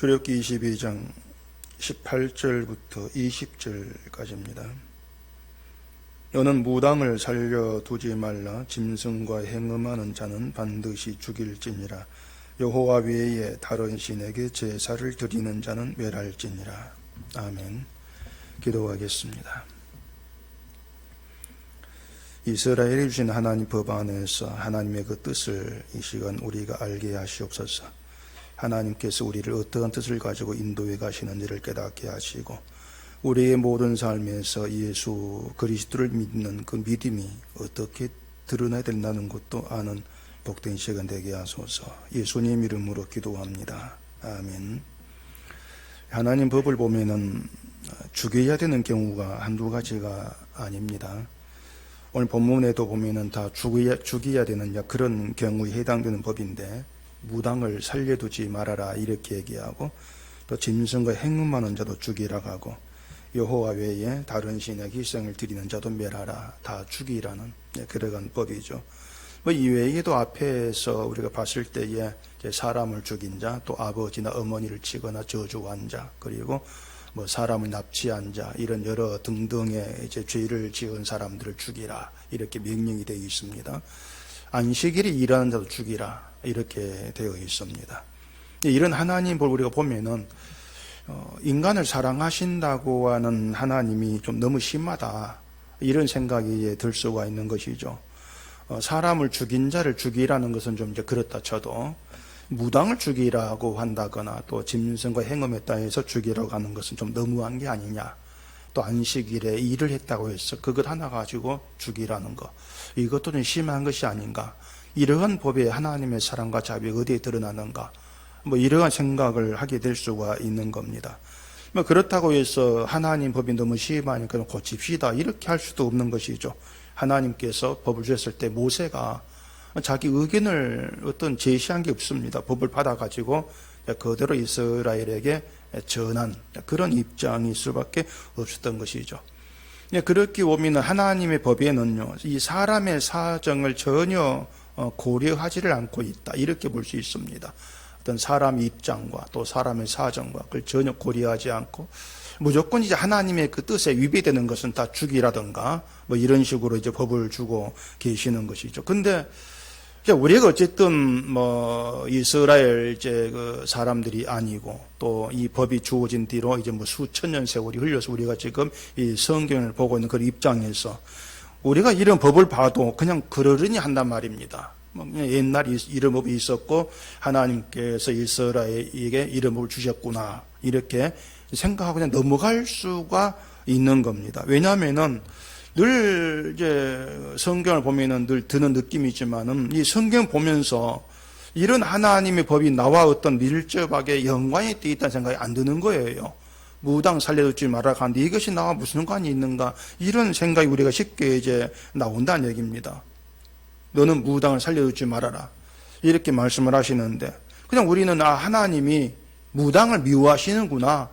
출애굽기 22장 18절부터 20절까지입니다. 너는 무당을 살려두지 말라. 짐승과 행음하는 자는 반드시 죽일지니라. 여호와 외에 다른 신에게 제사를 드리는 자는 멸할지니라. 아멘. 기도하겠습니다. 이스라엘이 주신 하나님 법 안에서 하나님의 그 뜻을 이 시간 우리가 알게 하시옵소서. 하나님께서 우리를 어떠한 뜻을 가지고 인도해 가시는지를 깨닫게 하시고, 우리의 모든 삶에서 예수 그리스도를 믿는 그 믿음이 어떻게 드러나야 된다는 것도 아는 복된 시간 되게 하소서. 예수님 이름으로 기도합니다. 아멘. 하나님 법을 보면은 죽여야 되는 경우가 한두 가지가 아닙니다. 오늘 본문에도 보면은 다 죽여야 되는 그런 경우에 해당되는 법인데, 무당을 살려두지 말아라 이렇게 얘기하고, 또 짐승과 행음하는 자도 죽이라고 하고, 여호와 외에 다른 신에게 희생을 드리는 자도 멸하라, 다 죽이라는 그러한 법이죠. 이 외에도 앞에서 우리가 봤을 때에 사람을 죽인 자, 또 아버지나 어머니를 치거나 저주한 자, 그리고 사람을 납치한 자, 이런 여러 등등의 죄를 지은 사람들을 죽이라 이렇게 명령이 되어 있습니다. 안식일에 일하는 자도 죽이라 이렇게 되어 있습니다. 이런 하나님을 우리가 보면은 인간을 사랑하신다고 하는 하나님이 좀 너무 심하다 이런 생각이 들 수가 있는 것이죠. 사람을 죽인 자를 죽이라는 것은 좀 이제 그렇다 쳐도, 무당을 죽이라고 한다거나 또 짐승과 행음했다 해서 죽이라고 하는 것은 좀 너무한 게 아니냐. 또 안식일에 일을 했다고 해서 그것 하나 가지고 죽이라는 것, 이것도 좀 심한 것이 아닌가. 이러한 법에 하나님의 사랑과 자비가 어디에 드러나는가, 이러한 생각을 하게 될 수가 있는 겁니다. 그렇다고 해서 하나님 법이 너무 심하니까 고칩시다 이렇게 할 수도 없는 것이죠. 하나님께서 법을 주셨을 때 모세가 자기 의견을 어떤 제시한 게 없습니다. 법을 받아가지고 그대로 이스라엘에게 전한 그런 입장일 수밖에 없었던 것이죠. 그렇게 보면 하나님의 법에는요, 이 사람의 사정을 전혀 고려하지를 않고 있다 이렇게 볼 수 있습니다. 어떤 사람의 입장과 또 사람의 사정과 그걸 전혀 고려하지 않고 무조건 이제 하나님의 그 뜻에 위배되는 것은 다 죽이라든가 이런 식으로 이제 법을 주고 계시는 것이죠. 근데 우리가 어쨌든 이스라엘 그 사람들이 아니고, 또 이 법이 주어진 뒤로 이제 수천 년 세월이 흘려서 우리가 지금 이 성경을 보고 있는 그런 입장에서 우리가 이런 법을 봐도 그냥 그러려니 한단 말입니다. 옛날에 이런 법이 있었고 하나님께서 이스라엘에게 이런 법을 주셨구나 이렇게 생각하고 그냥 넘어갈 수가 있는 겁니다. 왜냐하면은 늘 이제 성경을 보면은 늘 드는 느낌이지만은, 이 성경 보면서 이런 하나님의 법이 나와 어떤 밀접하게 연관이 되어 있다는 생각이 안 드는 거예요. 무당 살려두지 말아라 하는데 이것이 나와 무슨 연관이 있는가, 이런 생각이 우리가 쉽게 이제 나온다는 얘기입니다. 너는 무당을 살려두지 말아라 이렇게 말씀을 하시는데, 그냥 우리는 하나님이 무당을 미워하시는구나,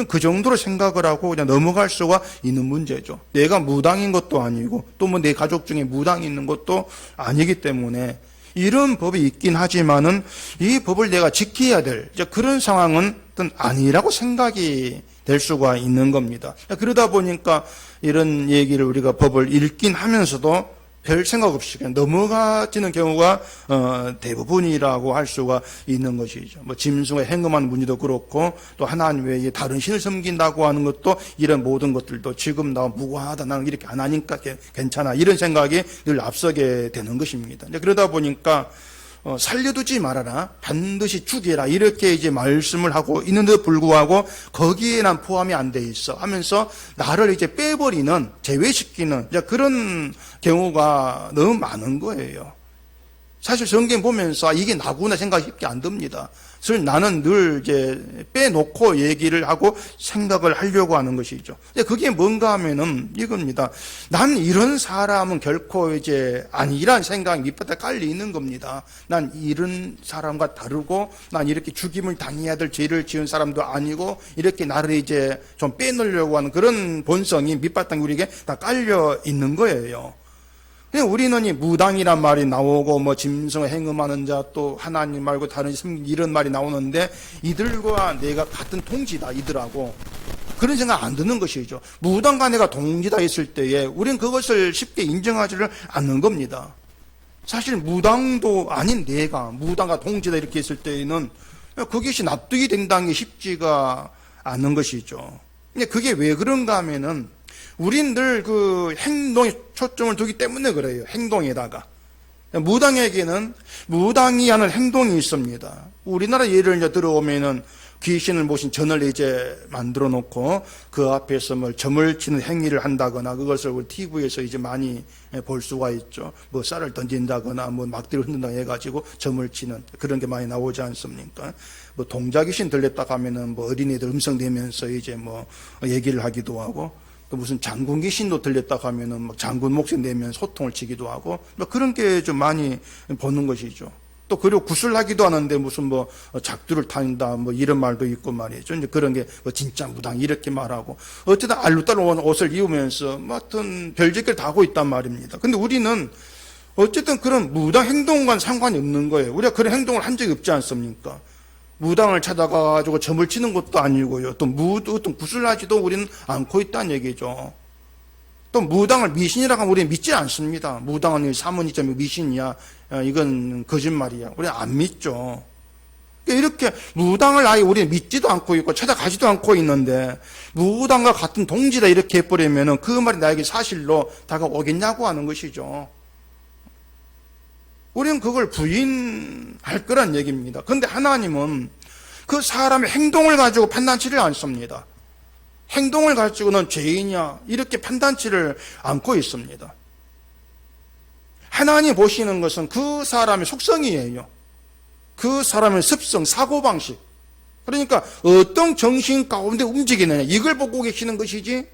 그 정도로 생각을 하고 그냥 넘어갈 수가 있는 문제죠. 내가 무당인 것도 아니고 또 내 가족 중에 무당이 있는 것도 아니기 때문에 이런 법이 있긴 하지만은 이 법을 내가 지켜야 될 그런 상황은 아니라고 생각이 될 수가 있는 겁니다. 그러다 보니까 이런 얘기를 우리가 법을 읽긴 하면서도 별 생각 없이 그냥 넘어가지는 경우가 대부분이라고 할 수가 있는 것이죠. 짐승의 행음하는 문제도 그렇고, 또 하나님 외에 다른 신을 섬긴다고 하는 것도, 이런 모든 것들도 지금 나 무고하다, 나는 이렇게 안 하니까 괜찮아, 이런 생각이 늘 앞서게 되는 것입니다. 그러다 보니까 살려두지 말아라, 반드시 죽여라 이렇게 이제 말씀을 하고 있는데도 불구하고 거기에 난 포함이 안 돼 있어 하면서 나를 이제 빼버리는, 제외시키는 그런 경우가 너무 많은 거예요. 사실 성경 보면서 이게 나구나 생각이 쉽게 안 듭니다. 그래서 나는 늘 이제 빼놓고 얘기를 하고 생각을 하려고 하는 것이죠. 그게 뭔가 하면은 이겁니다. 난 이런 사람은 결코 이제 아니란 생각이 밑바닥에 깔려 있는 겁니다. 난 이런 사람과 다르고, 난 이렇게 죽임을 당해야 될 죄를 지은 사람도 아니고, 이렇게 나를 이제 좀 빼놓으려고 하는 그런 본성이 밑바닥에 우리에게 다 깔려 있는 거예요. 우리는 이 무당이란 말이 나오고 뭐 짐승을 행음하는 자 또 하나님 말고 다른 이런 말이 나오는데 이들과 내가 같은 동지다 이들하고 그런 생각 안 드는 것이죠. 무당과 내가 동지다 했을 때에 우리는 그것을 쉽게 인정하지를 않는 겁니다. 사실 무당도 아닌 내가 무당과 동지다 이렇게 했을 때에는 그것이 납득이 된다는 게 쉽지가 않는 것이죠. 근데 그게 왜 그런가 하면은 우린 늘 그 행동에 초점을 두기 때문에 그래요. 행동에다가. 무당에게는 무당이 하는 행동이 있습니다. 우리나라 예를 이제 들어오면은 귀신을 모신 전을 이제 만들어 놓고 그 앞에서 뭐 점을 치는 행위를 한다거나 그것을 TV에서 이제 많이 볼 수가 있죠. 뭐 쌀을 던진다거나 뭐 막대를 흔든다 해가지고 점을 치는 그런 게 많이 나오지 않습니까? 뭐 동자귀신 들렸다 가면은 뭐 어린이들 음성 내면서 이제 뭐 얘기를 하기도 하고 또 무슨 장군 귀신도 들렸다 가면은 막 장군 목소리 내면 소통을 치기도 하고 뭐 그런 게 좀 많이 보는 것이죠. 또 그리고 구슬하기도 하는데 무슨 뭐 작두를 타는다 뭐 이런 말도 있고 말이죠. 이제 그런 게 뭐 진짜 무당 이렇게 말하고 어쨌든 알루따로 옷을 입으면서 뭐 하여튼 별짓기를 다 하고 있단 말입니다. 근데 우리는 어쨌든 그런 무당 행동과는 상관이 없는 거예요. 우리가 그런 행동을 한 적이 없지 않습니까? 무당을 찾아가지고 점을 치는 것도 아니고요. 또 어떤 구슬하지도 우리는 않고 있다는 얘기죠. 또 무당을 미신이라고 하면 우리는 믿지 않습니다. 무당은 사문이자 미신이야. 이건 거짓말이야. 우리 안 믿죠. 이렇게 무당을 아예 우리는 믿지도 않고 있고 찾아가지도 않고 있는데 무당과 같은 동지다 이렇게 해버리면은 그 말이 나에게 사실로 다가오겠냐고 하는 것이죠. 우리는 그걸 부인할 거란 얘기입니다. 그런데 하나님은 그 사람의 행동을 가지고 판단치를 않습니다. 행동을 가지고는 죄인이야 이렇게 판단치를 않고 있습니다. 하나님 보시는 것은 그 사람의 속성이에요. 그 사람의 습성, 사고방식. 그러니까 어떤 정신 가운데 움직이느냐 이걸 보고 계시는 것이지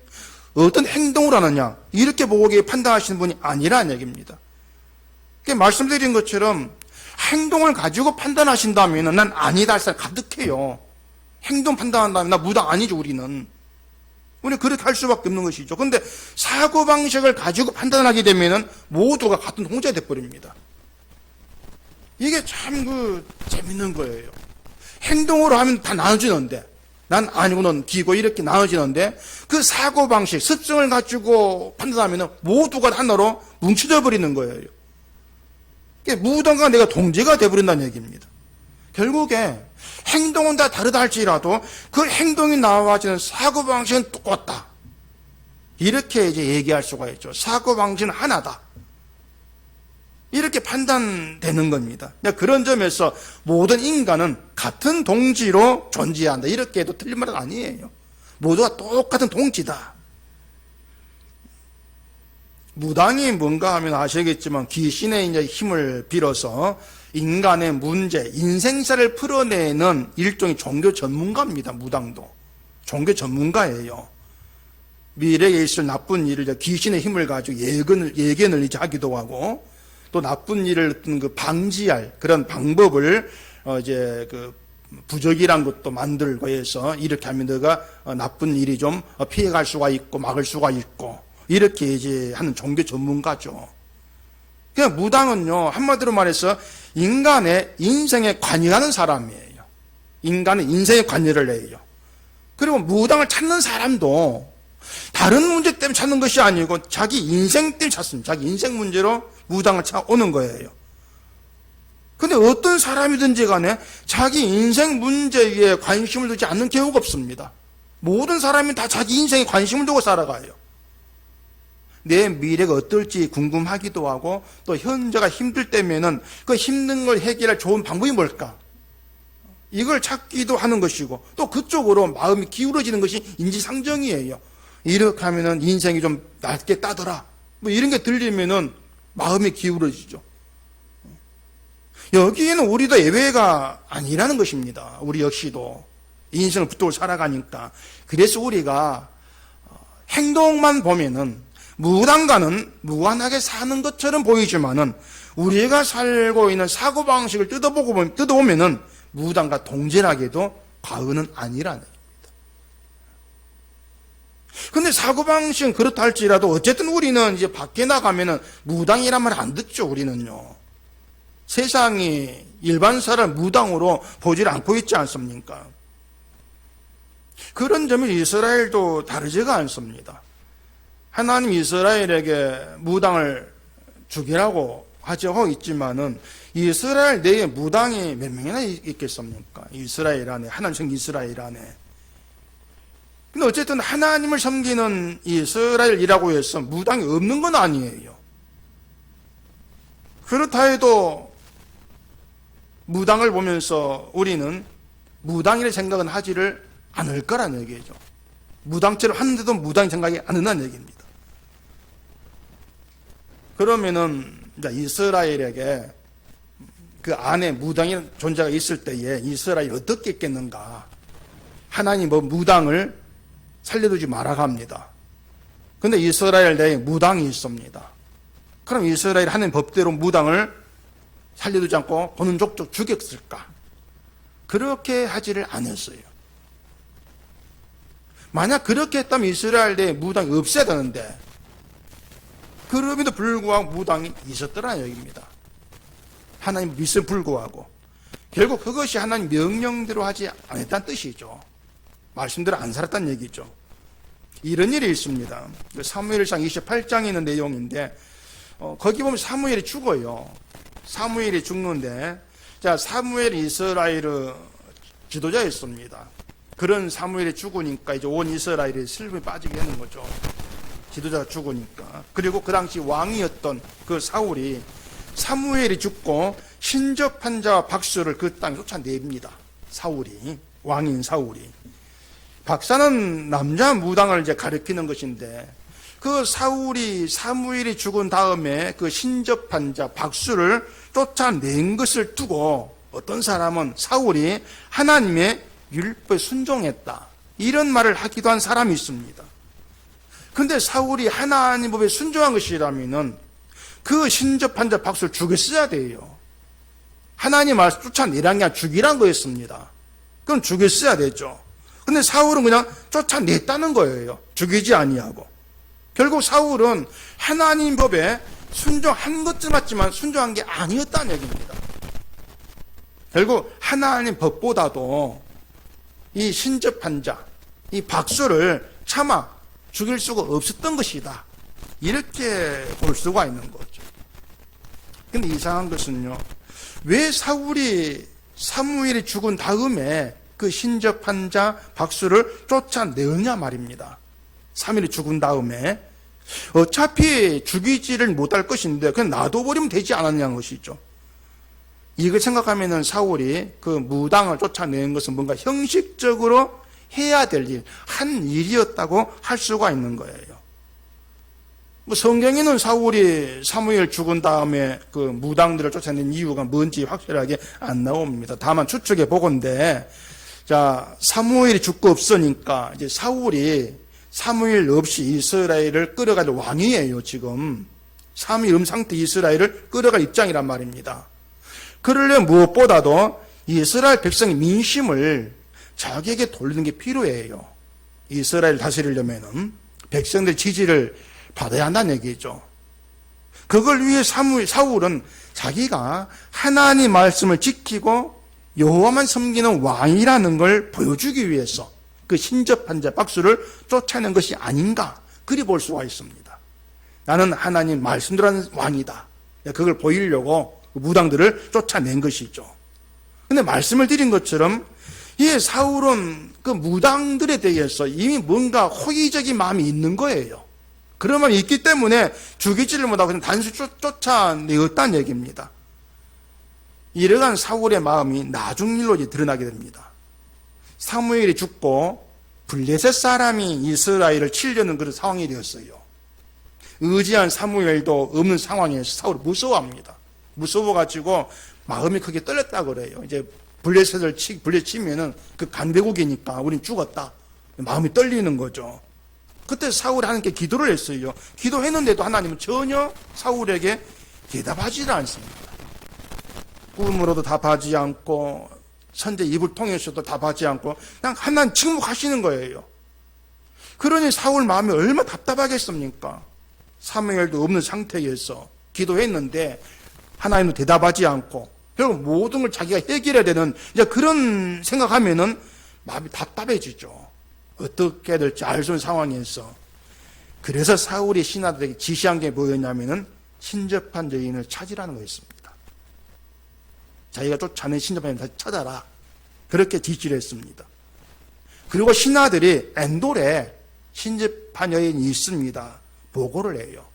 어떤 행동을 하느냐 이렇게 보고 판단하시는 분이 아니라는 얘기입니다. 말씀드린 것처럼 행동을 가지고 판단하신다면 난 아니다 할 사람 가득해요. 행동 판단한다면 나 무당 아니죠 우리는. 우리는 그렇게 할 수밖에 없는 것이죠. 그런데 사고방식을 가지고 판단하게 되면 모두가 같은 동자가 돼버립니다. 이게 참 재밌는 거예요. 행동으로 하면 다 나눠지는데 난 아니고 넌 기고 이렇게 나눠지는데 그 사고방식, 습성을 가지고 판단하면 모두가 하나로 뭉쳐져 버리는 거예요. 무당과 내가 동지가 돼버린다는 얘기입니다. 결국에 행동은 다 다르다 할지라도 그 행동이 나와지는 사고방식은 똑같다. 이렇게 이제 얘기할 수가 있죠. 사고방식은 하나다. 이렇게 판단되는 겁니다. 그런 점에서 모든 인간은 같은 동지로 존재한다. 이렇게 해도 틀린 말은 아니에요. 모두가 똑같은 동지다. 무당이 뭔가 하면 아시겠지만 귀신의 이제 힘을 빌어서 인간의 문제, 인생사를 풀어내는 일종의 종교 전문가입니다. 무당도. 종교 전문가예요. 미래에 있을 나쁜 일을 귀신의 힘을 가지고 예견을 이제 하기도 하고 또 나쁜 일을 방지할 그런 방법을 이제 부적이란 것도 만들고 해서 이렇게 하면 너가 나쁜 일이 좀 피해갈 수가 있고 막을 수가 있고 이렇게 이제 하는 종교 전문가죠. 그냥 무당은요, 한마디로 말해서 인간의 인생에 관여하는 사람이에요. 인간의 인생에 관여를 해요. 그리고 무당을 찾는 사람도 다른 문제 때문에 찾는 것이 아니고 자기 인생 때문에 찾습니다. 자기 인생 문제로 무당을 찾아오는 거예요. 근데 어떤 사람이든지 간에 자기 인생 문제에 관심을 두지 않는 경우가 없습니다. 모든 사람이 다 자기 인생에 관심을 두고 살아가요. 내 미래가 어떨지 궁금하기도 하고 또 현재가 힘들 때면은 그 힘든 걸 해결할 좋은 방법이 뭘까? 이걸 찾기도 하는 것이고 또 그쪽으로 마음이 기울어지는 것이 인지상정이에요. 이렇게 하면은 인생이 좀 낫게 따더라. 뭐 이런 게 들리면은 마음이 기울어지죠. 여기에는 우리도 예외가 아니라는 것입니다. 우리 역시도 인생을 붙들고 살아가니까. 그래서 우리가 행동만 보면은 무당과는 무관하게 사는 것처럼 보이지만은 우리가 살고 있는 사고방식을 뜯어보면은 무당과 동질하게도 과언은 아니라는 겁니다. 근데 사고방식은 그렇다 할지라도 어쨌든 우리는 이제 밖에 나가면은 무당이란 말 안 듣죠, 우리는요. 세상이 일반 사람 무당으로 보질 않고 있지 않습니까? 그런 점이 이스라엘도 다르지가 않습니다. 하나님 이스라엘에게 무당을 죽이라고 하고 있지만은 이스라엘 내에 무당이 몇 명이나 있겠습니까? 이스라엘 안에, 하나님 성긴 이스라엘 안에. 근데 어쨌든 하나님을 섬기는 이스라엘이라고 해서 무당이 없는 건 아니에요. 그렇다 해도 무당을 보면서 우리는 무당이라 생각은 하지를 않을 거란 얘기죠. 무당처럼 하는데도 무당이 생각이 안 한다는 얘기입니다. 그러면은 이스라엘에게 그 안에 무당이 존재가 있을 때에 이스라엘이 어떻게 있겠는가? 하나님 무당을 살려두지 말아가 합니다. 근데 이스라엘 내에 무당이 있습니다. 그럼 이스라엘 하나님 법대로 무당을 살려두지 않고 보는 족족 죽였을까? 그렇게 하지를 않았어요. 만약 그렇게 했다면 이스라엘 내에 무당이 없어야 되는데 그럼에도 불구하고 무당이 있었더라는 얘기입니다. 하나님 믿음에 불구하고 결국 그것이 하나님 명령대로 하지 않았다는 뜻이죠. 말씀대로 안 살았다는 얘기죠. 이런 일이 있습니다. 사무엘상 28장에 있는 내용인데 거기 보면 사무엘이 죽어요. 사무엘이 죽는데 사무엘이 이스라엘의 지도자였습니다. 그런 사무엘이 죽으니까 이제 온 이스라엘이 슬픔에 빠지게 되는 거죠. 지도자가 죽으니까. 그리고 그 당시 왕이었던 그 사울이 사무엘이 죽고 신접한 자와 박수를 그 땅에 쫓아냅니다. 사울이, 왕인 사울이. 박사는 남자 무당을 이제 가리키는 것인데 그 사무엘이 죽은 다음에 그 신접한 자 박수를 쫓아낸 것을 두고 어떤 사람은 사울이 하나님의 율법에 순종했다. 이런 말을 하기도 한 사람이 있습니다. 근데 사울이 하나님 법에 순종한 것이라면은 그 신접한 자 박수를 죽였어야 돼요. 하나님 말씀 쫓아내란 게 아니라 죽이란 거였습니다. 그럼 죽였어야 되죠. 근데 사울은 그냥 쫓아냈다는 거예요. 죽이지 아니하고. 결국 사울은 하나님 법에 순종한 것쯤 맞지만 순종한 게 아니었다는 얘기입니다. 결국 하나님 법보다도 이 신접한 자, 이 박수를 차마 죽일 수가 없었던 것이다. 이렇게 볼 수가 있는 거죠. 근데 이상한 것은요, 왜 사무엘이 죽은 다음에 그 신접한 자 박수를 쫓아내느냐 말입니다. 사무엘이 죽은 다음에 어차피 죽이지를 못할 것인데 그냥 놔둬버리면 되지 않았냐는 것이죠. 이걸 생각하면은 사울이 그 무당을 쫓아낸 것은 뭔가 형식적으로 해야 될 일, 한 일이었다고 할 수가 있는 거예요. 성경에는 사울이 사무엘 죽은 다음에 그 무당들을 쫓아낸 이유가 뭔지 확실하게 안 나옵니다. 다만 추측해 보건대, 사무엘이 죽고 없으니까 이제 사울이 사무엘 없이 이스라엘을 끌어갈 왕이에요, 지금. 사무엘 상태 이스라엘을 끌어갈 입장이란 말입니다. 그러려면 무엇보다도 이스라엘 백성의 민심을 자기에게 돌리는 게 필요해요. 이스라엘 다스리려면은 백성들 지지를 받아야 한다는 얘기죠. 그걸 위해 사울은 자기가 하나님 말씀을 지키고 여호와만 섬기는 왕이라는 걸 보여주기 위해서 그 신접한 자 박수를 쫓아낸 것이 아닌가, 그리 볼 수가 있습니다. 나는 하나님 말씀대로 하는 왕이다. 그걸 보이려고 무당들을 쫓아낸 것이죠. 근데 말씀을 드린 것처럼 이 사울은 그 무당들에 대해서 이미 뭔가 호의적인 마음이 있는 거예요. 그런 마음이 있기 때문에 죽이지를 못하고 그냥 단순히 쫓아내었다는 얘기입니다. 이러한 사울의 마음이 나중 일로 드러나게 됩니다. 사무엘이 죽고 블레셋 사람이 이스라엘을 치려는 그런 상황이 되었어요. 의지한 사무엘도 없는 상황에서 사울이 무서워합니다. 무서워가지고 마음이 크게 떨렸다 그래요. 이제 블레셋을 치면은 그 강대국이니까 우린 죽었다. 마음이 떨리는 거죠. 그때 사울이 하나님께 기도를 했어요. 기도했는데도 하나님은 전혀 사울에게 대답하지 않습니다. 꿈으로도 답하지 않고 선제 입을 통해서도 답하지 않고 그냥 하나님 침묵하시는 거예요. 그러니 사울 마음이 얼마나 답답하겠습니까? 사무엘도 없는 상태에서 기도했는데 하나님도 대답하지 않고 결국 모든 걸 자기가 해결해야 되는 이제 그런 생각하면은 마음이 답답해지죠. 어떻게 해야 될지 알 수 없는 상황에서. 그래서 사울이 신하들에게 지시한 게 뭐였냐면은 신접한 여인을 찾으라는 거였습니다. 자기가 쫓아낸 신접한 여인을 찾아라. 그렇게 지시를 했습니다. 그리고 신하들이 엔돌에 신접한 여인이 있습니다. 보고를 해요.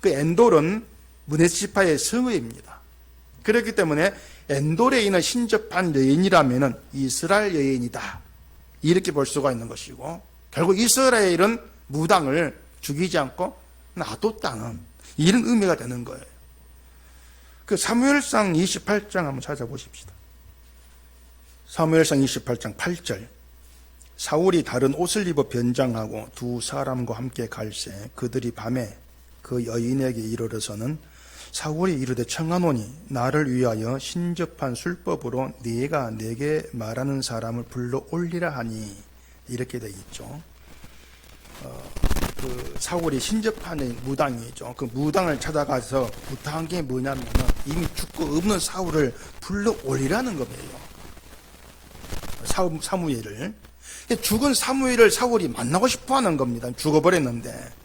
그 엔돌은 문에시파의 성읍입니다. 그렇기 때문에 엔돌에 있는 신접한 여인이라면 이스라엘 여인이다. 이렇게 볼 수가 있는 것이고, 결국 이스라엘은 무당을 죽이지 않고 놔뒀다는 이런 의미가 되는 거예요. 그 사무엘상 28장 한번 찾아보십시다. 사무엘상 28장 8절. 사울이 다른 옷을 입어 변장하고 두 사람과 함께 갈새 그들이 밤에 그 여인에게 이르러서는 사울이 이르되 청하노니 나를 위하여 신접한 술법으로 네가 내게 말하는 사람을 불러 올리라 하니, 이렇게 되어 있죠. 그 사울이 신접한 무당이죠. 그 무당을 찾아가서 부탁한 게 뭐냐면 이미 죽고 없는 사울을 불러 올리라는 거예요. 사무엘을. 죽은 사무엘을 사울이 만나고 싶어 하는 겁니다. 죽어버렸는데.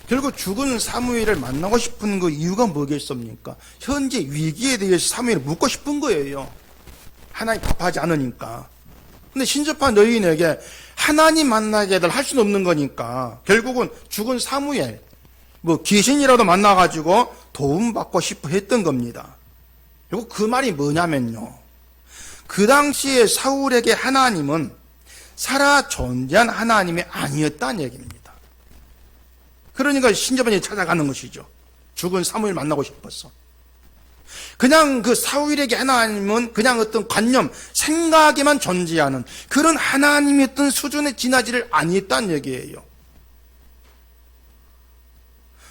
결국 죽은 사무엘을 만나고 싶은 그 이유가 뭐겠습니까? 현재 위기에 대해서 사무엘을 묻고 싶은 거예요. 하나님 답하지 않으니까. 근데 신접한 여인에게 하나님 만나게 할 수는 없는 거니까 결국은 죽은 사무엘, 뭐 귀신이라도 만나가지고 도움받고 싶어 했던 겁니다. 그리고 그 말이 뭐냐면요. 그 당시에 사울에게 하나님은 살아 존재한 하나님이 아니었다는 얘기입니다. 그러니까 신접한 여인이 찾아가는 것이죠. 죽은 사무엘 만나고 싶어서. 그냥 그 사울에게 하나님은 그냥 어떤 관념, 생각에만 존재하는 그런 하나님이었던 수준에 지나지를 아니했다는 얘기예요.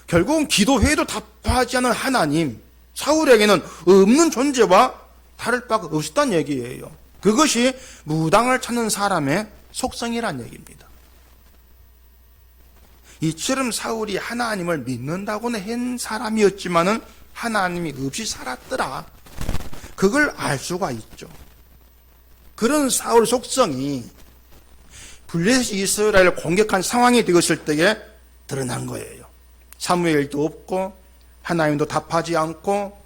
결국은 기도해도 답하지 않은 하나님, 사울에게는 없는 존재와 다를 바가 없었다는 얘기예요. 그것이 무당을 찾는 사람의 속성이란 얘기입니다. 이처럼 사울이 하나님을 믿는다고는 한 사람이었지만은 하나님이 없이 살았더라. 그걸 알 수가 있죠. 그런 사울 속성이 블레셋이 이스라엘을 공격한 상황이 되었을 때에 드러난 거예요. 사무엘도 없고 하나님도 답하지 않고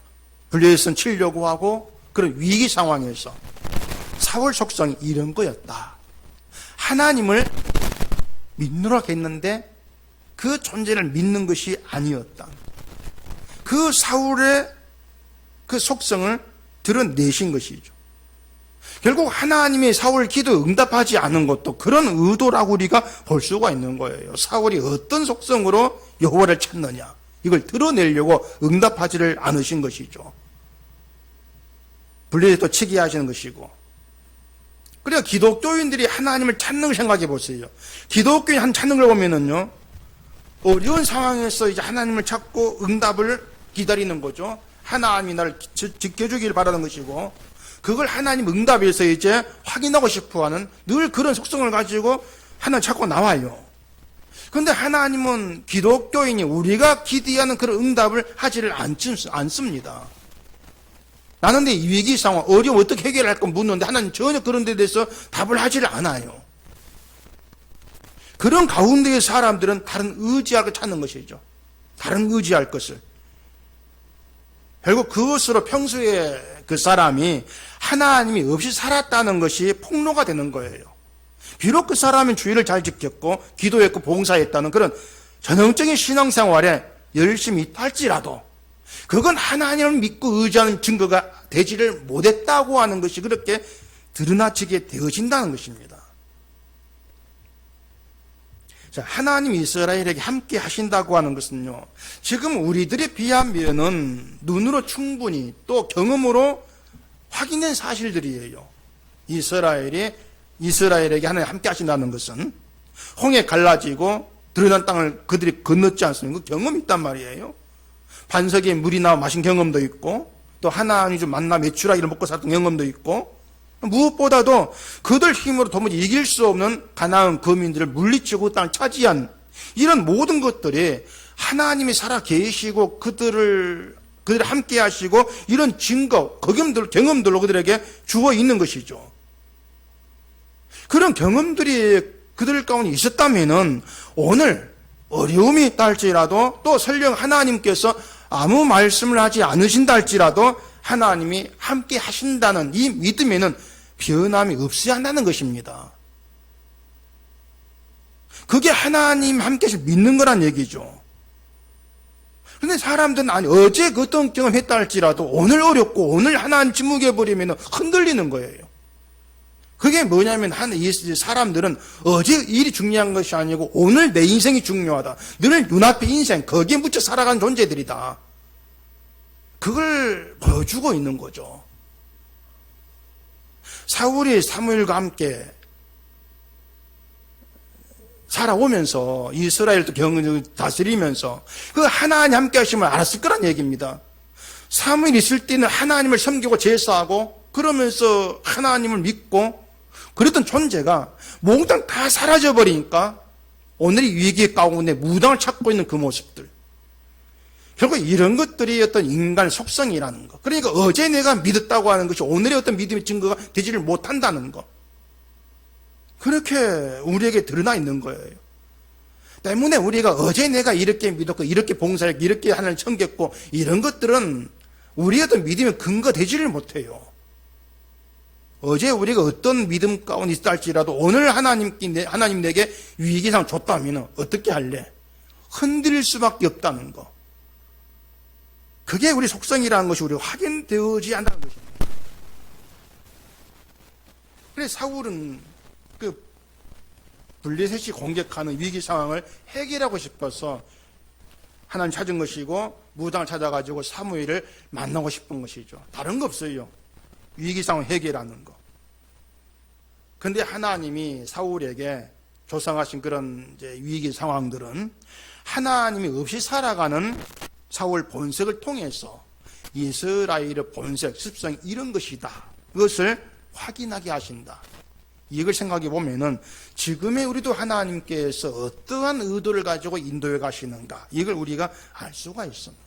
블레셋은 치려고 하고 그런 위기 상황에서 사울 속성이 이런 거였다. 하나님을 믿노라고 했는데 그 존재를 믿는 것이 아니었다. 그 사울의 그 속성을 드러내신 것이죠. 결국 하나님이 사울 기도 응답하지 않은 것도 그런 의도라고 우리가 볼 수가 있는 거예요. 사울이 어떤 속성으로 여호와를 찾느냐, 이걸 드러내려고 응답하지를 않으신 것이죠. 블레셋도 치게 하시는 것이고. 그래야 기독교인들이 하나님을 찾는 걸 생각해 보세요. 기독교인 한 찾는 걸 보면은요, 어려운 상황에서 이제 하나님을 찾고 응답을 기다리는 거죠. 하나님이 나를 지켜주길 바라는 것이고, 그걸 하나님 응답에서 이제 확인하고 싶어 하는 늘 그런 속성을 가지고 하나님 찾고 나와요. 그런데 하나님은 기독교인이 우리가 기대하는 그런 응답을 하지를 않습니다. 나는 내 위기 상황, 어려움 어떻게 해결할 건 묻는데 하나님 전혀 그런 데 대해서 답을 하지를 않아요. 그런 가운데의 사람들은 다른 의지할 걸 찾는 것이죠. 다른 의지할 것을. 결국 그것으로 평소에 그 사람이 하나님이 없이 살았다는 것이 폭로가 되는 거예요. 비록 그 사람은 주의를 잘 지켰고 기도했고 봉사했다는 그런 전형적인 신앙생활에 열심히 있다 할지라도 그건 하나님을 믿고 의지하는 증거가 되지를 못했다고 하는 것이 그렇게 드러나지게 되어진다는 것입니다. 자, 하나님 이스라엘에게 함께 하신다고 하는 것은요, 지금 우리들에 비하면은 눈으로 충분히 또 경험으로 확인된 사실들이에요. 이스라엘에게 하나님 함께 하신다는 것은 홍해 갈라지고 드러난 땅을 그들이 건넜지 않습니까? 그 경험이 있단 말이에요. 반석에 물이 나와 마신 경험도 있고 또 하나님 좀 만나 메추라기를 먹고 살았던 경험도 있고 무엇보다도 그들 힘으로 도무지 이길 수 없는 가나안 거민들을 물리치고 땅을 차지한 이런 모든 것들이 하나님이 살아 계시고 그들을 함께 하시고 이런 증거, 경험들로 그들에게 주어 있는 것이죠. 그런 경험들이 그들 가운데 있었다면은 오늘 어려움이 있다 할지라도 또 설령 하나님께서 아무 말씀을 하지 않으신다 할지라도 하나님이 함께 하신다는 이 믿음에는 변함이 없어야 한다는 것입니다. 그게 하나님 함께 믿는 거란 얘기죠. 그런데 사람들은 아니 어제 그 어떤 경험했다 할지라도 오늘 어렵고 오늘 하나님 침묵해버리면 흔들리는 거예요. 그게 뭐냐면 사람들은 어제 일이 중요한 것이 아니고 오늘 내 인생이 중요하다. 늘 눈앞의 인생 거기에 묻혀 살아가는 존재들이다. 그걸 보여주고 있는 거죠. 사울이 사무엘과 함께 살아오면서 이스라엘도 다스리면서 그 하나님 함께 하심을 알았을 거란 얘기입니다. 사무엘 있을 때는 하나님을 섬기고 제사하고 그러면서 하나님을 믿고 그랬던 존재가 몽땅 다 사라져버리니까 오늘의 위기 가운데 무당을 찾고 있는 그 모습들, 결국 이런 것들이 어떤 인간의 속성이라는 거. 그러니까 어제 내가 믿었다고 하는 것이 오늘의 어떤 믿음의 증거가 되지를 못한다는 거. 그렇게 우리에게 드러나 있는 거예요. 때문에 우리가 어제 내가 이렇게 믿었고 이렇게 봉사했고 이렇게 하나님을 섬겼고 이런 것들은 우리의 어떤 믿음의 근거 되지를 못해요. 어제 우리가 어떤 믿음 가운데 있다 할지라도 오늘 하나님 내게 위기상 줬다면 어떻게 할래? 흔들릴 수밖에 없다는 거. 그게 우리 속성이라는 것이 우리가 확인되어지지 않는다는 것입니다. 그래서 사울은 그 블레셋이 공격하는 위기 상황을 해결하고 싶어서 하나님 찾은 것이고 무당을 찾아가지고 사무엘을 만나고 싶은 것이죠. 다른 거 없어요. 위기 상황 해결하는 거. 그런데 하나님이 사울에게 조성하신 그런 이제 위기 상황들은 하나님이 없이 살아가는 사울 본색을 통해서 이스라엘의 본색, 습성 이런 것이다. 그것을 확인하게 하신다. 이걸 생각해 보면은 지금의 우리도 하나님께서 어떠한 의도를 가지고 인도해 가시는가 이걸 우리가 알 수가 있습니다.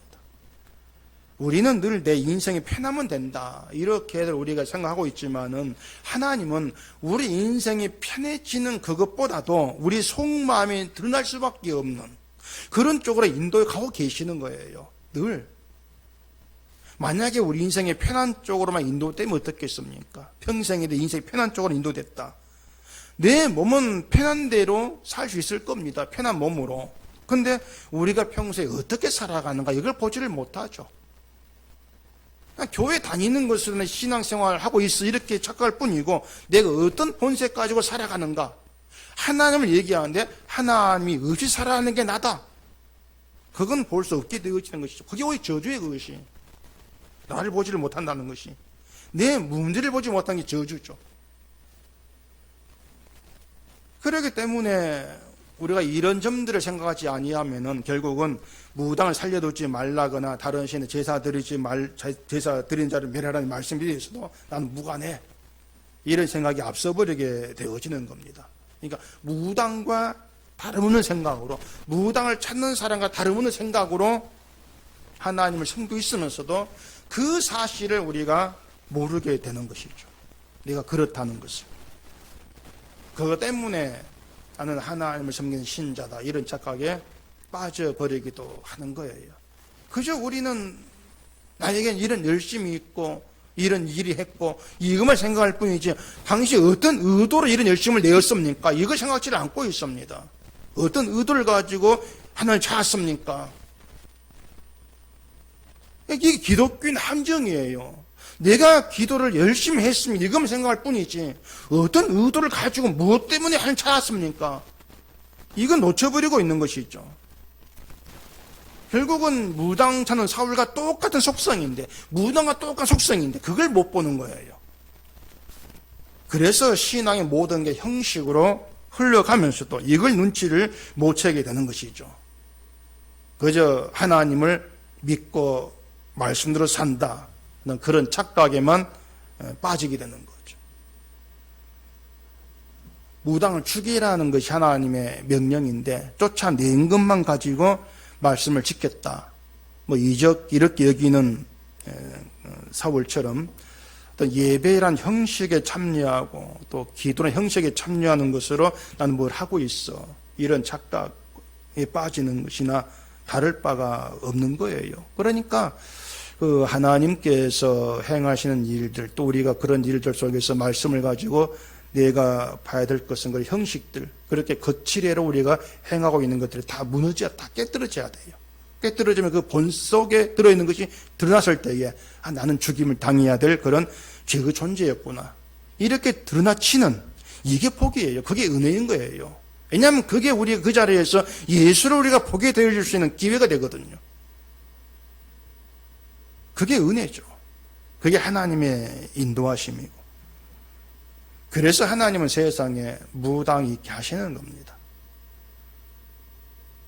우리는 늘 내 인생이 편하면 된다 이렇게들 우리가 생각하고 있지만은 하나님은 우리 인생이 편해지는 그것보다도 우리 속마음이 드러날 수밖에 없는 그런 쪽으로 인도해 가고 계시는 거예요. 늘. 만약에 우리 인생이 편한 쪽으로만 인도되면 어떻겠습니까? 평생에 내 인생이 편한 쪽으로 인도됐다. 내 몸은 편한 대로 살 수 있을 겁니다. 편한 몸으로. 근데 우리가 평소에 어떻게 살아가는가 이걸 보지를 못하죠. 교회 다니는 것으로는 신앙생활을 하고 있어 이렇게 착각할 뿐이고 내가 어떤 본색 가지고 살아가는가 하나님을 얘기하는데 하나님이 없이 살아가는 게 나다. 그건 볼 수 없게 되어지는 것이죠. 그게 오히려 저주의 그것이. 나를 보지를 못한다는 것이. 내 문제를 보지 못한 게 저주죠. 그렇기 때문에 우리가 이런 점들을 생각하지 아니하면은 결국은 무당을 살려두지 말라거나 다른 신에 제사 드린 자를 멸하라는 말씀에 대해서도 나는 무관해. 이런 생각이 앞서버리게 되어지는 겁니다. 그러니까 무당과 다름없는 생각으로 무당을 찾는 사람과 다름없는 생각으로 하나님을 섬기고 있으면서도 그 사실을 우리가 모르게 되는 것이죠. 내가 그렇다는 것을. 그것 때문에 나는 하나님을 섬기는 신자다 이런 착각에 빠져버리기도 하는 거예요. 그저 우리는 나에겐 이런 열심이 있고 이런 일이 했고 이것만 생각할 뿐이지 당시 어떤 의도로 이런 열심을 내었습니까? 이걸 생각지를 않고 있습니다. 어떤 의도를 가지고 하나님을 찾았습니까? 이게 기독교인 함정이에요. 내가 기도를 열심히 했으면 이것만 생각할 뿐이지 어떤 의도를 가지고 무엇 때문에 하나님을 찾았습니까? 이건 놓쳐버리고 있는 것이죠. 결국은 무당 찾는 사울과 똑같은 속성인데 무당과 똑같은 속성인데 그걸 못 보는 거예요. 그래서 신앙의 모든 게 형식으로 흘러가면서도 이걸 눈치를 못 채게 되는 것이죠. 그저 하나님을 믿고 말씀대로 산다 그런 착각에만 빠지게 되는 거죠. 무당을 죽이라는 것이 하나님의 명령인데 쫓아낸 것만 가지고 말씀을 지켰다. 이적 이렇게 여기는 사울처럼 어떤 예배란 형식에 참여하고 또 기도란 형식에 참여하는 것으로 나는 뭘 하고 있어. 이런 착각에 빠지는 것이나 다를 바가 없는 거예요. 그러니까 그 하나님께서 행하시는 일들, 또 우리가 그런 일들 속에서 말씀을 가지고 내가 봐야 될 것은 그 형식들, 그렇게 거칠애로 우리가 행하고 있는 것들이 다 무너져야, 다 깨뜨려져야 돼요. 깨뜨려지면 그 본 속에 들어있는 것이 드러났을 때에 나는 죽임을 당해야 될 그런 죄의 존재였구나. 이렇게 드러나치는 이게 복이에요. 그게 은혜인 거예요. 왜냐하면 그게 우리가 그 자리에서 예수를 우리가 보게 되어줄 수 있는 기회가 되거든요. 그게 은혜죠. 그게 하나님의 인도하심이고. 그래서 하나님은 세상에 무당이 있게 하시는 겁니다.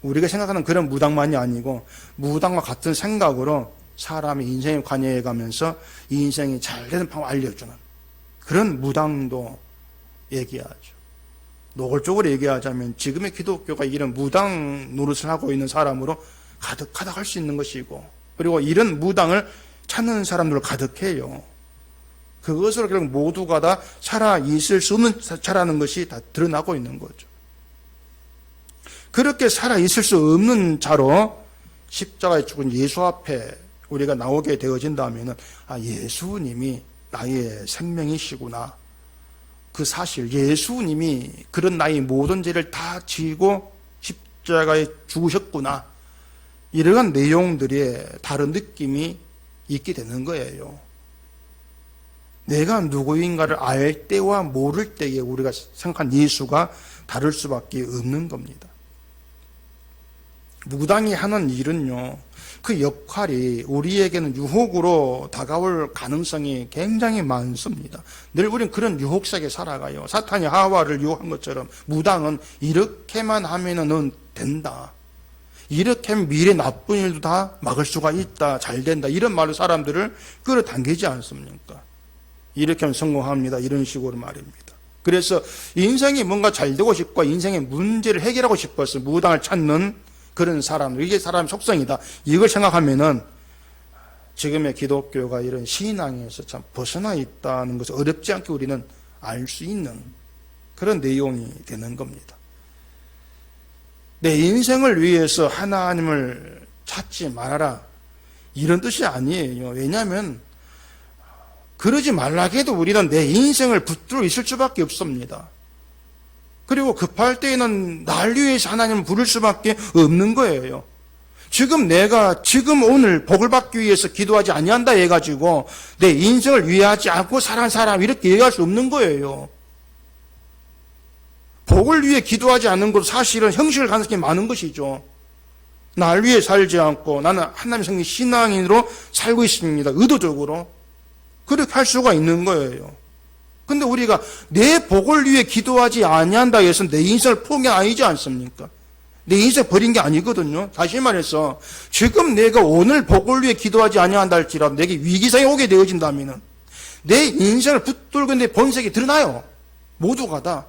우리가 생각하는 그런 무당만이 아니고 무당과 같은 생각으로 사람의 인생에 관여해 가면서 이 인생이 잘 되는 방법을 알려주는 그런 무당도 얘기하죠. 노골적으로 얘기하자면 지금의 기독교가 이런 무당 노릇을 하고 있는 사람으로 가득하다 할 수 있는 것이고, 그리고 이런 무당을 찾는 사람들로 가득해요. 그것으로 결국 모두가 다 살아 있을 수 없는 자라는 것이 다 드러나고 있는 거죠. 그렇게 살아 있을 수 없는 자로 십자가에 죽은 예수 앞에 우리가 나오게 되어진다면은 예수님이 나의 생명이시구나. 그 사실, 예수님이 그런 나의 모든 죄를 다 지고 십자가에 죽으셨구나. 이러한 내용들의 다른 느낌이 있게 되는 거예요. 내가 누구인가를 알 때와 모를 때에 우리가 생각한 예수가 다를 수밖에 없는 겁니다. 무당이 하는 일은요, 그 역할이 우리에게는 유혹으로 다가올 가능성이 굉장히 많습니다. 늘 우리는 그런 유혹 속에 살아가요. 사탄이 하와를 유혹한 것처럼 무당은 이렇게만 하면은 넌 된다. 이렇게 하면 미래 나쁜 일도 다 막을 수가 있다. 잘 된다. 이런 말로 사람들을 끌어당기지 않습니까? 이렇게 하면 성공합니다. 이런 식으로 말입니다. 그래서 인생이 뭔가 잘 되고 싶고 인생의 문제를 해결하고 싶어서 무당을 찾는 그런 사람들, 이게 사람의 속성이다. 이걸 생각하면은 지금의 기독교가 이런 신앙에서 참 벗어나 있다는 것을 어렵지 않게 우리는 알 수 있는 그런 내용이 되는 겁니다. 내 인생을 위해서 하나님을 찾지 말아라. 이런 뜻이 아니에요. 왜냐하면 그러지 말라고 해도 우리는 내 인생을 붙들고 있을 수밖에 없습니다. 그리고 급할 때에는 날 위해서 하나님을 부를 수밖에 없는 거예요. 내가 오늘 복을 받기 위해서 기도하지 아니한다 해가지고 내 인생을 위하지 않고 살아간 사람 이렇게 얘기할 수 없는 거예요. 복을 위해 기도하지 않는 것도 사실은 형식을 가능성이 많은 것이죠. 날 위해 살지 않고 나는 하나님 성령 신앙인으로 살고 있습니다. 의도적으로. 그렇게 할 수가 있는 거예요. 근데 우리가 내 복을 위해 기도하지 아니한다 해서 내 인생을 포기한 아니지 않습니까? 내 인생 버린 게 아니거든요. 다시 말해서 지금 내가 오늘 복을 위해 기도하지 아니한다 할지라도 내게 위기상이 오게 되어진다면 내 인생을 붙들고 내 본색이 드러나요. 모두가 다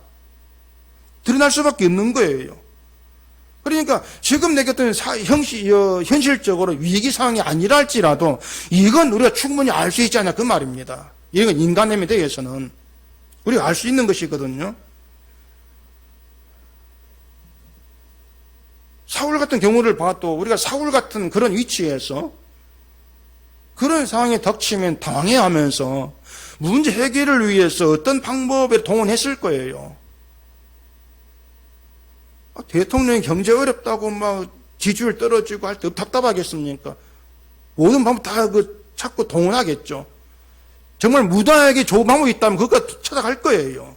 드러날 수밖에 없는 거예요. 그러니까 지금 내게 어떤 현실적으로 위기상황이 아니라 할지라도 이건 우리가 충분히 알 수 있지 않냐 그 말입니다. 이건 인간됨에 대해서는 우리가 알 수 있는 것이거든요. 사울 같은 경우를 봐도 우리가 사울 같은 그런 위치에서 그런 상황에 닥치면 당황해하면서 문제 해결을 위해서 어떤 방법에 동원했을 거예요. 대통령이 경제 어렵다고 막 지지율 떨어지고 할 때 답답하겠습니까? 모든 방법 다 찾고 동원하겠죠. 정말 무당에게 좋은 방법이 있다면 그거 찾아갈 거예요.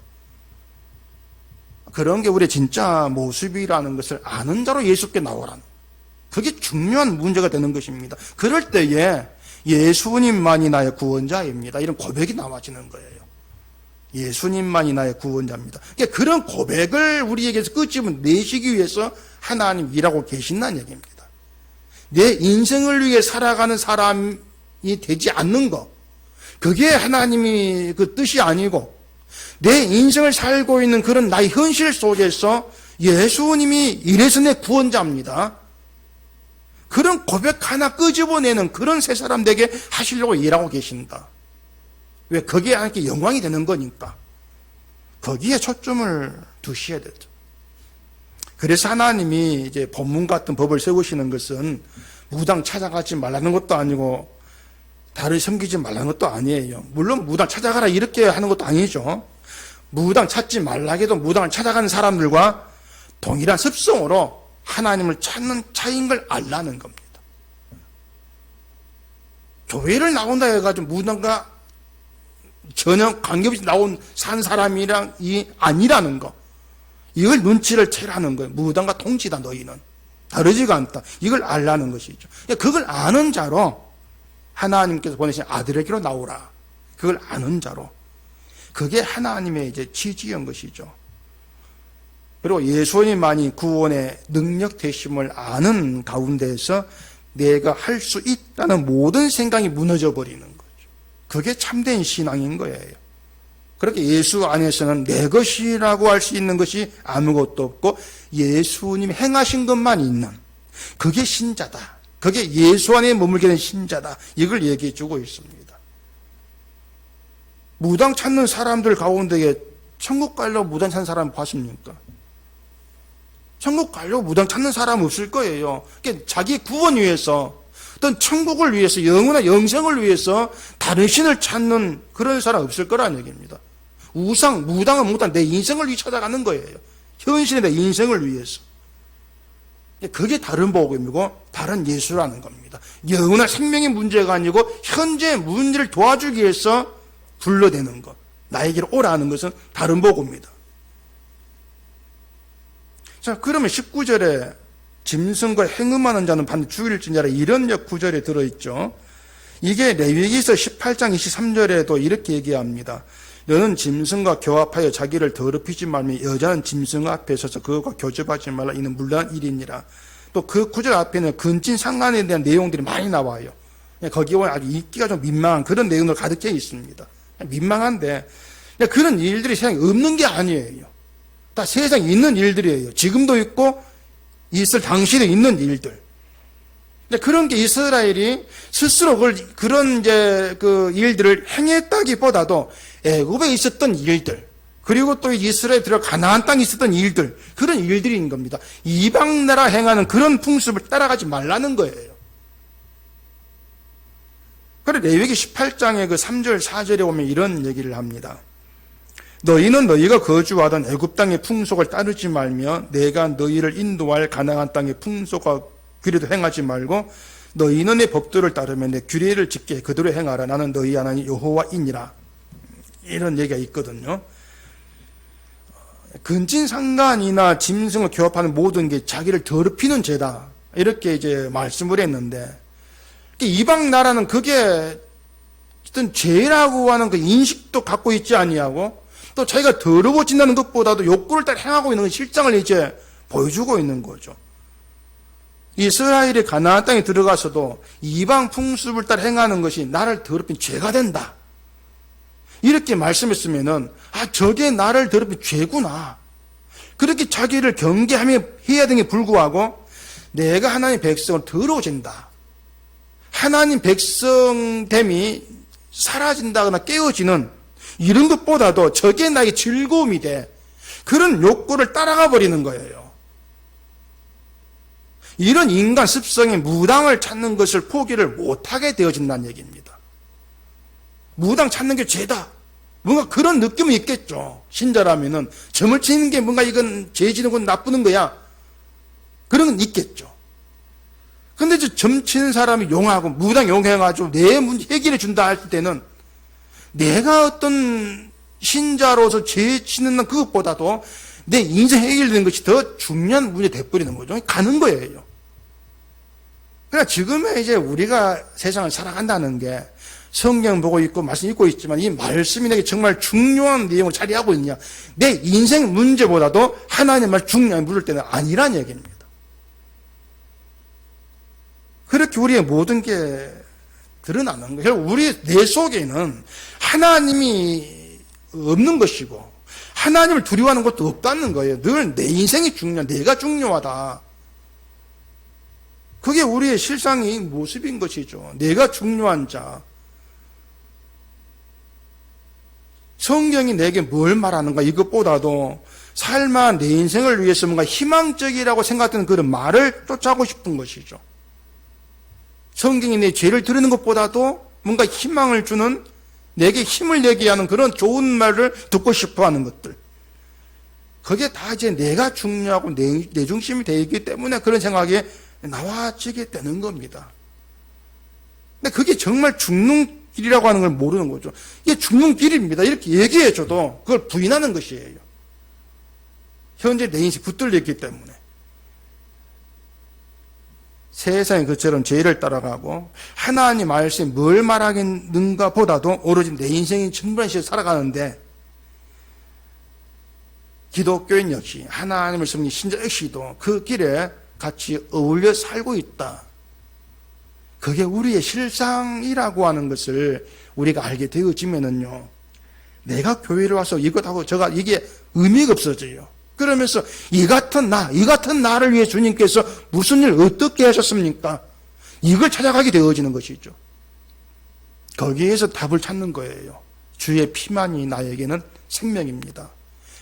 그런 게 우리의 진짜 모습이라는 것을 아는 자로 예수께 나오라는, 그게 중요한 문제가 되는 것입니다. 그럴 때에 예수님만이 나의 구원자입니다. 이런 고백이 나와지는 거예요. 예수님만이 나의 구원자입니다. 그러니까 그런 고백을 우리에게서 끄집어 내시기 위해서 하나님 일하고 계신다는 얘기입니다. 내 인생을 위해 살아가는 사람이 되지 않는 것, 그게 하나님이 그 뜻이 아니고 내 인생을 살고 있는 그런 나의 현실 속에서 예수님이 이래서 내 구원자입니다. 그런 고백 하나 끄집어내는 그런 세 사람 되게 하시려고 일하고 계신다. 왜? 거기에 하나님께 영광이 되는 거니까. 거기에 초점을 두셔야 되죠. 그래서 하나님이 이제 본문 같은 법을 세우시는 것은 무당 찾아가지 말라는 것도 아니고 달을 섬기지 말라는 것도 아니에요. 물론 무당 찾아가라 이렇게 하는 것도 아니죠. 무당 찾지 말라 해도 무당을 찾아가는 사람들과 동일한 습성으로 하나님을 찾는 차이인 걸 알라는 겁니다. 교회를 나온다 해가지고 무당과 전혀 관계없이 산 사람이랑 이 아니라는 거. 이걸 눈치를 채라는 거예요. 무당과 동지다 너희는. 다르지가 않다. 이걸 알라는 것이죠. 그걸 아는 자로 하나님께서 보내신 아들에게로 나오라. 그걸 아는 자로. 그게 하나님의 이제 취지인 것이죠. 그리고 예수님만이 구원의 능력 되심을 아는 가운데에서 내가 할 수 있다는 모든 생각이 무너져 버리는 거죠. 그게 참된 신앙인 거예요. 그렇게 예수 안에서는 내 것이라고 할 수 있는 것이 아무것도 없고 예수님이 행하신 것만 있는 그게 신자다. 그게 예수 안에 머물게 된 신자다. 이걸 얘기해 주고 있습니다. 무당 찾는 사람들 가운데에 천국 가려고 무당 찾는 사람 봤습니까? 천국 가려고 무당 찾는 사람 없을 거예요. 그러니까 자기 구원 위해서 어떤 천국을 위해서 영원한 영생을 위해서 다른 신을 찾는 그런 사람 없을 거라는 얘기입니다. 무당은 무당 내 인생을 위해 찾아가는 거예요. 현실의 내 인생을 위해서. 그게 다른 복음이고 다른 예수라는 겁니다. 영원한 생명의 문제가 아니고 현재의 문제를 도와주기 위해서 불러대는 것. 나에게로 오라는 것은 다른 복음입니다. 자, 그러면 19절에 짐승과 행음하는 자는 반드시 죽일지니라 이런 구절에 들어있죠. 이게 레위기서 18장 23절에도 이렇게 얘기합니다. 너는 짐승과 교합하여 자기를 더럽히지 말며 여자는 짐승 앞에 서서 그것과 교접하지 말라. 이는 물러난 일이니라. 또 그 구절 앞에는 근친 상간에 대한 내용들이 많이 나와요. 거기에 보면 아주 읽기가 좀 민망한 그런 내용으로 가득해 있습니다. 민망한데 그런 일들이 세상에 없는 게 아니에요. 다 세상에 있는 일들이에요. 지금도 있고 있을 당시에도 있는 일들. 그런 게 이스라엘이 스스로 그런 이제 그 일들을 행했다기보다도 애굽에 있었던 일들, 그리고 또 이스라엘 들어가 가나안 땅에 있었던 일들, 그런 일들인 겁니다. 이방 나라 행하는 그런 풍습을 따라가지 말라는 거예요. 그래 레위기 18장의 그 3절 4절에 보면 이런 얘기를 합니다. 너희는 너희가 거주하던 애굽 땅의 풍속을 따르지 말며 내가 너희를 인도할 가나안 땅의 풍속과 규례도 행하지 말고 너희는 내 법도를 따르며 내 규례를 지켜 그대로 행하라. 나는 너희 하나님 여호와이니라. 이런 얘기가 있거든요. 근친상간이나 짐승을 교합하는 모든 게 자기를 더럽히는 죄다. 이렇게 이제 말씀을 했는데 이방 나라는 그게 어떤 죄라고 하는 그 인식도 갖고 있지 아니하고 또 자기가 더러워진다는 것보다도 욕구를 따라 행하고 있는 실상을 이제 보여주고 있는 거죠. 이스라엘이 가나안 땅에 들어가서도 이방 풍습을 따라 행하는 것이 나를 더럽힌 죄가 된다. 이렇게 말씀했으면은 저게 나를 더럽힌 죄구나. 그렇게 자기를 경계하며 해야 되는 게 불구하고 내가 하나님의 백성을 더러워진다. 하나님 백성됨이 사라진다거나 깨어지는 이런 것보다도 저게 나의 즐거움이 돼. 그런 욕구를 따라가 버리는 거예요. 이런 인간 습성이 무당을 찾는 것을 포기를 못하게 되어진다는 얘기입니다. 무당 찾는 게 죄다. 뭔가 그런 느낌이 있겠죠. 신자라면은 점을 치는 게 뭔가 이건 죄 지는 건 나쁘는 거야. 그런 건 있겠죠. 근데 점 치는 사람이 용하고 무당 용해가지고 내 문제 해결해 준다 할 때는 내가 어떤 신자로서 죄 치는 그것보다도 내 인생 해결되는 것이 더 중요한 문제 돼버리는 거죠. 가는 거예요. 그러니까 지금의 이제 우리가 세상을 살아간다는 게 성경 보고 있고 말씀 읽고 있지만 이 말씀이 내게 정말 중요한 내용을 차지하고 있느냐. 내 인생 문제보다도 하나님의 말 중요한 물을 때는 아니란 얘기입니다. 그렇게 우리의 모든 게 드러나는 거예요. 우리 내 속에는 하나님이 없는 것이고 하나님을 두려워하는 것도 없다는 거예요. 늘 내 인생이 중요한, 내가 중요하다. 그게 우리의 실상의 모습인 것이죠. 내가 중요한 자. 성경이 내게 뭘 말하는가 이것보다도 삶아 내 인생을 위해서 뭔가 희망적이라고 생각되는 그런 말을 쫓아가고 싶은 것이죠. 성경이 내 죄를 들으는 것보다도 뭔가 희망을 주는, 내게 힘을 내게 하는 그런 좋은 말을 듣고 싶어 하는 것들. 그게 다 이제 내가 중요하고 내 중심이 되기 때문에 그런 생각이 나와지게 되는 겁니다. 근데 그게 정말 죽는 길이라고 하는 걸 모르는 거죠. 이게 죽는 길입니다. 이렇게 얘기해줘도 그걸 부인하는 것이에요. 현재 내 인생이 붙들렸기 때문에. 세상이 그처럼 죄를 따라가고 하나님 말씀이 뭘 말하겠는가 보다도 오로지 내 인생이 충분히 살아가는데, 기독교인 역시 하나님을 섬기는 신자 역시도 그 길에 같이 어울려 살고 있다. 그게 우리의 실상이라고 하는 것을 우리가 알게 되어지면은요, 내가 교회를 와서 이것하고 저가 이게 의미가 없어져요. 그러면서 이 같은 나를 위해 주님께서 무슨 일 어떻게 하셨습니까? 이걸 찾아가게 되어지는 것이죠. 거기에서 답을 찾는 거예요. 주의 피만이 나에게는 생명입니다.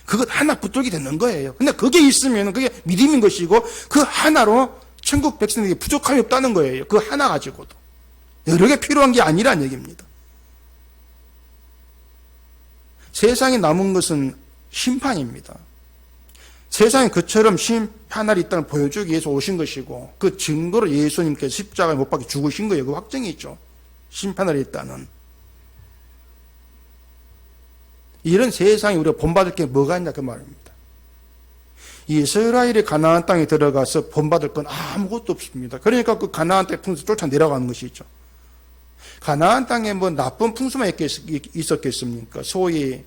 그것 하나 붙들게 되는 거예요. 근데 그게 있으면 그게 믿음인 것이고, 그 하나로 천국 백성에게 부족함이 없다는 거예요. 그 하나 가지고도. 여러 개 필요한 게 아니란 얘기입니다. 세상에 남은 것은 심판입니다. 세상에 그처럼 심판할 있다는 보여주기 위해서 오신 것이고, 그 증거로 예수님께서 십자가에 못 박혀 죽으신 거예요. 그 확정이 있죠. 심판할 있다는. 이런 세상에 우리가 본받을 게 뭐가 있냐 그 말입니다. 이스라엘이 가나안 땅에 들어가서 본받을 건 아무것도 없습니다. 그러니까 그 가나안 땅에 풍수 쫓아 내려가는 것이죠. 가나안 땅에 뭐 나쁜 풍수만 있었겠습니까? 소위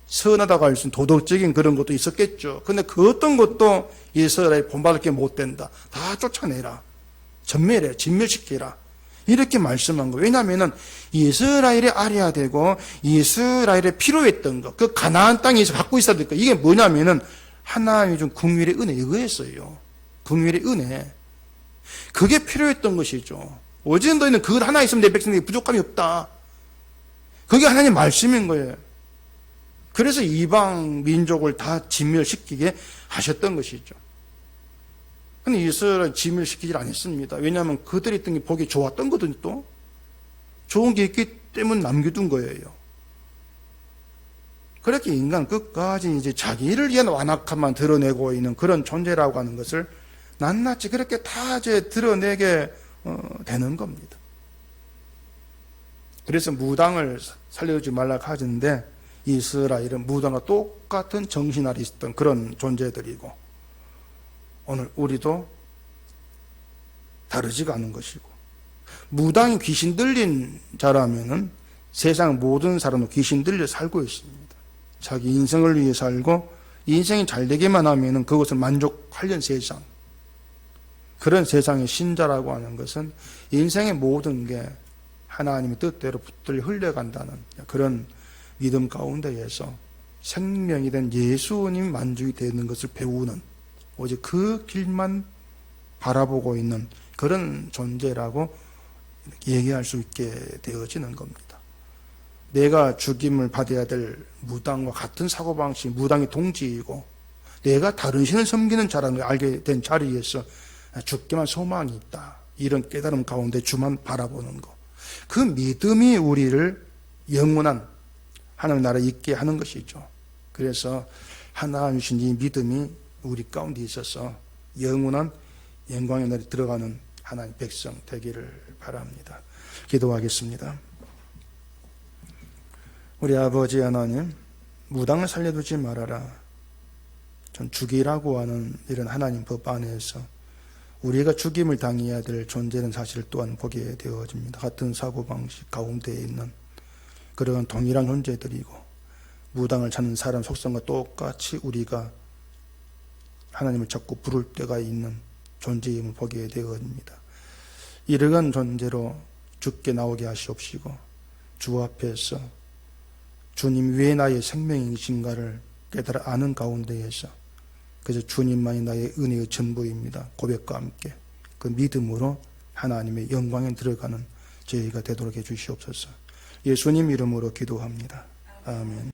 선하다고 할 수 있는 도덕적인 그런 것도 있었겠죠. 근데 그 어떤 것도 이스라엘이 본받을 게 못 된다. 다 쫓아내라. 전멸해, 진멸시키라. 이렇게 말씀한 거예요. 왜냐하면 이스라엘이 알아야 되고 이스라엘에 필요했던 것, 그 가나안 땅에서 갖고 있어야 될 것, 이게 뭐냐면은 하나님이 준 긍휼의 은혜, 이거였어요. 긍휼의 은혜. 그게 필요했던 것이죠. 어제 너희는 그것 하나 있으면 내 백성에게 부족함이 없다. 그게 하나님의 말씀인 거예요. 그래서 이방 민족을 다 진멸시키게 하셨던 것이죠. 근데 이스라엘 진멸시키질 않았습니다. 왜냐하면 그들이 있던 게 보기 좋았던 거든, 또 좋은 게 있기 때문에 남겨둔 거예요. 그렇게 인간 끝까지 이제 자기를 위한 완악함만 드러내고 있는 그런 존재라고 하는 것을 낱낱이 그렇게 다 이제 드러내게 되는 겁니다. 그래서 무당을 살려주지 말라고 하는데, 이스라엘은 무당과 똑같은 정신 아래 있었던 그런 존재들이고, 오늘 우리도 다르지가 않은 것이고, 무당이 귀신 들린 자라면은 세상 모든 사람은 귀신 들려 살고 있습니다. 자기 인생을 위해 살고 인생이 잘 되기만 하면은 그것을 만족하려는 세상, 그런 세상의 신자라고 하는 것은 인생의 모든 게 하나님의 뜻대로 붙들려 흘려간다는 그런 믿음 가운데에서 생명이 된 예수님 만족이 되는 것을 배우는, 오직 그 길만 바라보고 있는 그런 존재라고 얘기할 수 있게 되어지는 겁니다. 내가 죽임을 받아야 될 무당과 같은 사고방식, 무당의 동지이고 내가 다른 신을 섬기는 자라는 걸 알게 된 자리에서 죽기만 소망이 있다, 이런 깨달음 가운데 주만 바라보는 것, 그 믿음이 우리를 영원한 하나님 나라에 있게 하는 것이죠. 그래서 하나님 주신 이 믿음이 우리 가운데 있어서 영원한 영광의 날에 들어가는 하나님 백성 되기를 바랍니다. 기도하겠습니다. 우리 아버지 하나님, 무당을 살려두지 말아라. 전 죽이라고 하는 이런 하나님 법 안에서 우리가 죽임을 당해야 될 존재는 사실 또한 보게 되어집니다. 같은 사고방식 가운데에 있는 그런 동일한 존재들이고, 무당을 찾는 사람 속성과 똑같이 우리가 하나님을 자꾸 부를 때가 있는 존재임을 보게 되어집니다. 이러한 존재로 죽게 나오게 하시옵시고, 주 앞에서 주님 왜 나의 생명이신가를 깨달아 아는 가운데에서 그래서 주님만이 나의 은혜의 전부입니다. 고백과 함께 그 믿음으로 하나님의 영광에 들어가는 저희가 되도록 해주시옵소서. 예수님 이름으로 기도합니다. 아멘.